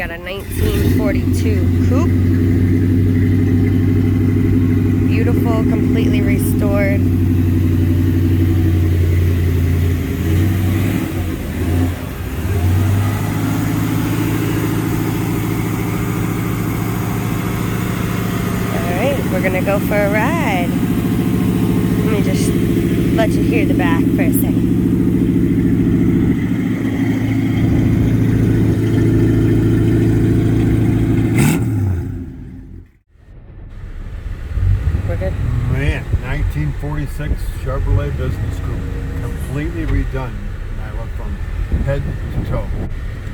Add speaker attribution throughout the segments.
Speaker 1: got a 1942 Coupe. Beautiful, completely restored. Alright, we're gonna go for a ride. Let me just let you hear the back for a second. We're good.
Speaker 2: Man, 1946 Chevrolet Business Coupe, completely redone. And I went from head to toe.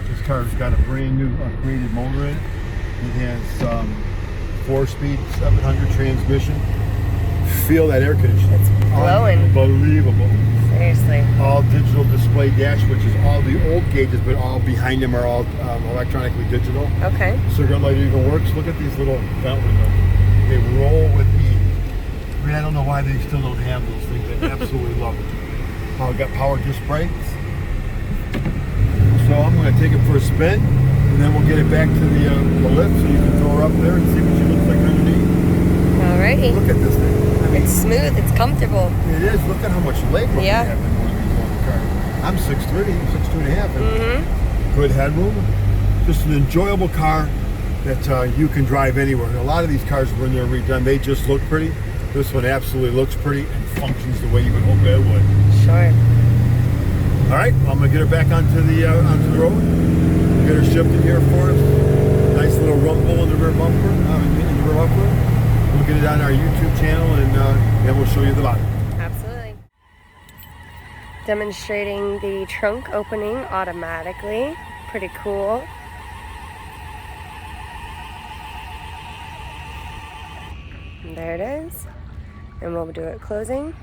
Speaker 2: This car's got a brand new upgraded motor in it. It has 4-speed 700 transmission. Feel that air conditioning.
Speaker 1: It's blowing.
Speaker 2: Unbelievable.
Speaker 1: Seriously.
Speaker 2: All digital display dash, which is all the old gauges, but all behind them are all electronically digital.
Speaker 1: Okay.
Speaker 2: Cigarette light even works. Look at these little vent windows. They roll with ease. I mean, I don't know why they still don't have those things. I absolutely love it. We've got power disc brakes. So I'm going to take it for a spin, and then we'll get it back to the lift so you can throw her up there and see what she looks like underneath.
Speaker 1: Alrighty.
Speaker 2: Look at this thing. I mean,
Speaker 1: It's smooth, it's comfortable.
Speaker 2: it is. Look at how much leg room
Speaker 1: Yeah.
Speaker 2: we have in one of these little cars. I'm 6'3", 6'2.5", and good headroom. Just an enjoyable car that you can drive anywhere. And a lot of these cars, when they're redone, they just look pretty. This one absolutely looks pretty and functions the way you would hope it would.
Speaker 1: Sure.
Speaker 2: All right, well, I'm gonna get her back onto the road. Get her shipped in here for us. Nice little rumble in the rear bumper, in the rear bumper. We'll get it on our YouTube channel, and then we'll show you the body.
Speaker 1: Absolutely. Demonstrating the trunk opening automatically. Pretty cool. And there it is. And we'll do it closing.